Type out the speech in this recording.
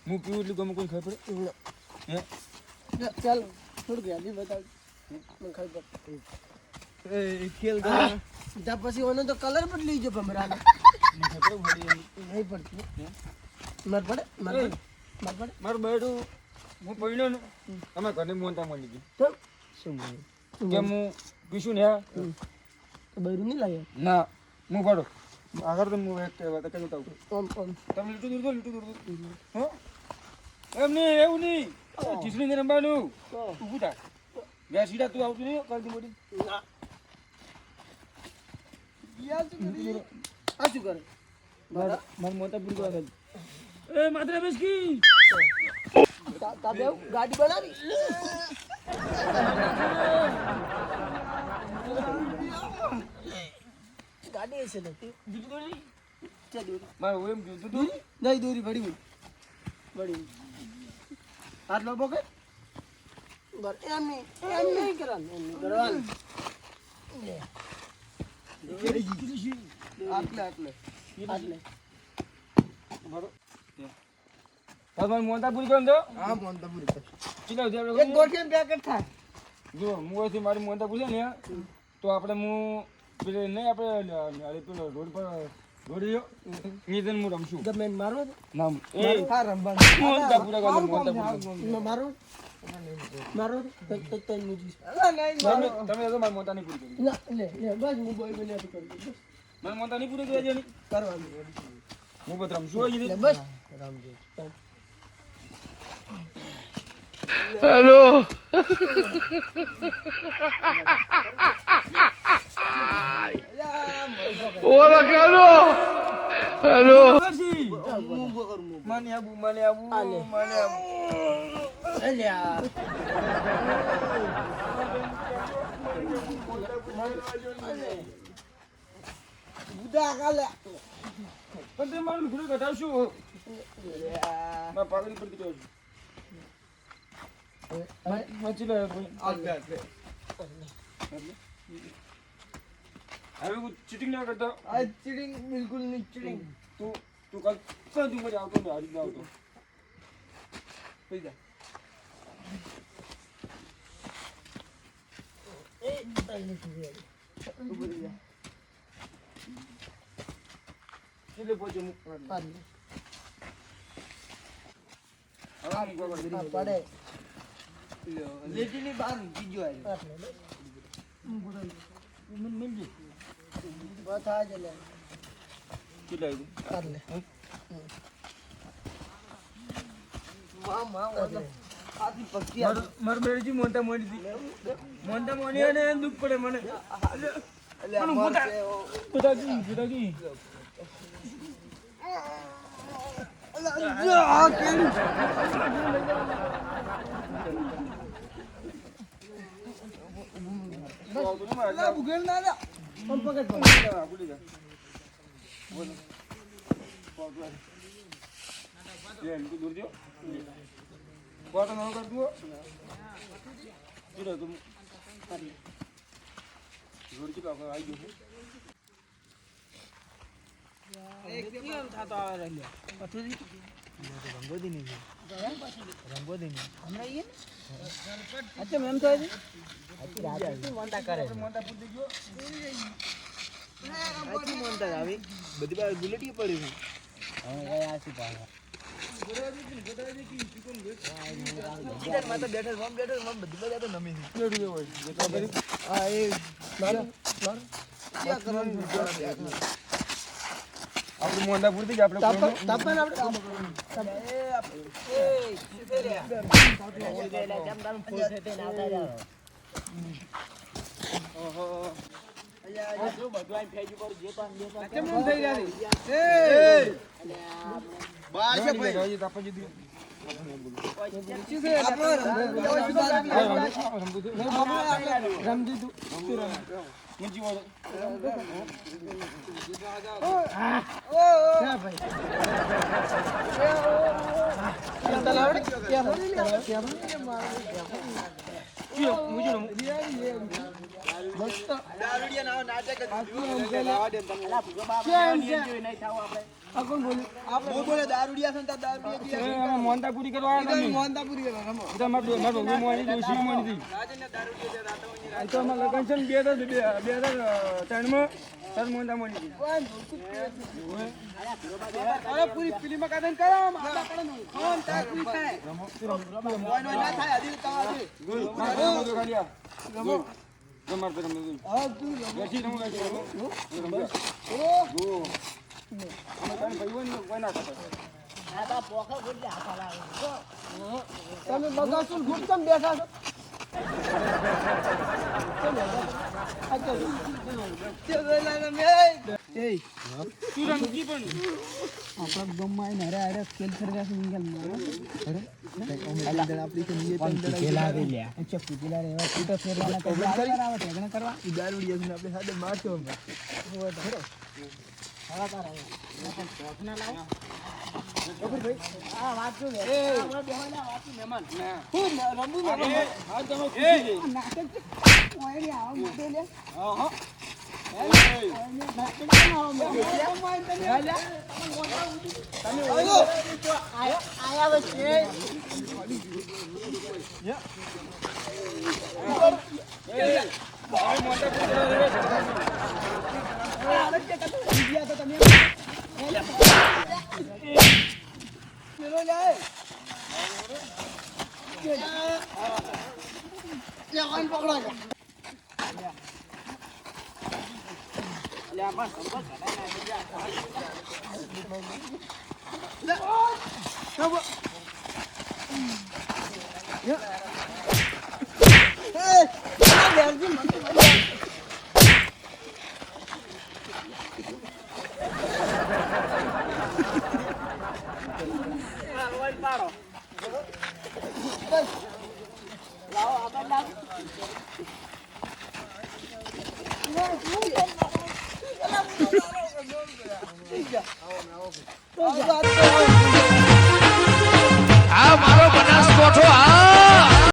હું પીવું એટલે ગમે કોઈ ખબર પડે હે ચાલ થોડુંક યાદી બતાવ મને ખબર પડે એ ખેલ ગા ત્યાં પછી ઓનો તો કલર બદલી ગયો ભમરાનો મને ખબર પડી નહીં પડતું માર પડે માર પડે માર પડે મારું બેડું હું પડ્યો ને તમે ઘરે મોનતા મળી ગઈ તો શું કેમ હું પીશું ને તો બૈરું નહીં લાગ્યો ના હું પડો આગળ તો હું એક વાત કહી દઉં ઓમ ઓમ તમે લીટું દૂર હો એમ નહીં એવું નહીં ખીચડી ને રમવાનું ઊભું થાય બે સીધા તું આવતું નહીં કરતી મોટી ના યાર શું કરી આ શું કરે મારું મોટા પૂરી કરવા એ માત્ર બેસકી તાબે ગાડી બનાવી ગાડી હશે ને ચા દોરી મારું એમ કીધું તું દોરી નહીં દોરી બળી હાથ લો બોકે બર એમ નહીં કરવાનું એમ નહીં કરવાનું આટલે મારું મોટા પૂરી કરો હા મોનતા પૂરી ચીલા એક ગોઠિયન પેકેટ થાય જો મુંબઈથી મારી મોટા પૂછે ને તો આપણે હું પેલે નહીં આપણે પેલો રોડ પર દોડ્યો નીચે હું રમશું ગમે મારવો નામ એ હા રમવાનું મોટા પૂરા કરો મોટા પૂરા મારો મારો તો તો મુજી તમે તો મારી મોટા નહીં પૂરી કરી ના લે બસ હું બોય બને તો કરી દઉં મારી મોટા નહીં પૂરી કરી દેવાની કરવાનું હું બસ રમશું અહીં લે બસ રામજી હેલો ઓલા કાનો હેલો મને આબુ અલ્યા બુડા કાલે પણ તે મારું ઘરે ઘટાડશું મારા પાઘડી પડતી રહ્યો છું હવે હું ચીટિંગ ના કરતો આ ચીટિંગ બિલકુલ નહીં ચીટિંગ તું કાલ તું મજા આવતો ને હારી ના આવતો થઈ જા એ તને સુરી એટલે પહોંચ્યો હું પાડી પડે લેટીની બહાર ઊંઘી ગયો બસ આ જ લે કેટલા કર લે મારું બેરજી મોટા મોડી અને દુઃખ પડે મને ભૂગેલ ના લે પકડ દૂર જો કોટો ન કર દો તું જોડ કે આવી ગયો એક કેમ થાતો આવે રહ્યો પથરી રંગોદી નહીં હમણાં ये अच्छा मैम तो है अच्छी मोंटा करे મોટા પૂરી ગયો अच्छी मोंटा આવી બધી બાર બુલેટી પડી છે હવે ગયા આસી પાછા ઈધર માતા બેઠો મમ બધી બધા તો નમી છે કેડી હોય જે તો કરી આ એ માર ક્યાં કરવાનું આપણે મોંડા પૂરતી જ આપણે તાપન આપણે એ જમ દમ ફૂલ થતે ના આવતા જાવ ઓહો અલ્યા જો બધું આઈ ફેજી પર જે તો કેમ થઈ જાય એ બાય છે ભાઈ તાપા જીધી રમજી તું મુંજી વાળો ક્યાં ભાઈ તલાવડે ક્યાં દારૂડિયા ના નાટક જ આ કોણ બોલ્યું? હું બોલે દારૂડિયા છે ને તાર દારૂડિયા અમે મોનતા પૂરી કરવા આવ્યા હતા. મોનતા પૂરી કરવા રમો એ તો મારું મોની હતી, શિવ મોની હતી. રાજન દારૂડિયા રાતો એ તો અમારે લગન છે ને 2003 સર મોનતા મોની હતી. અરે પૂરી ફિલ્મ કાઢન કરો આપડા પડે નું ફોન તાર પૂરી થાય કોઈ નો ના થાય હજી તમારે રમો ખાલી આ. રમાડ તો રમો. બેસી રમો, બેસી રમો. રમો. અમે કાંઈ ભાઈ હોય ને કોઈ ના ખાતા. તમે બગાસુલ ગુડ કેમ બેઠા છો તું રમતી પણ. આપણા ગામમાં આઈને હરે હરે ખેલ ફરવા છે નિકલ આપણી તો નિયત અંદર આવી લ્યા અચ્છા પૂજેલા રેવા ફૂટો ફેરવાના કરવા ઠેગણા કરવા દારૂડિયા છે આપણે સાથે મારતો હોય તો ખરો હવા તારા ના લાવ ભાઈ આ વાત જો એ આપણે બેહવાના વાતું મહેમાન હું રંબુ હા તમે ખુશી નાટક ઓયરી આવ મોટો લે હા હા Oh,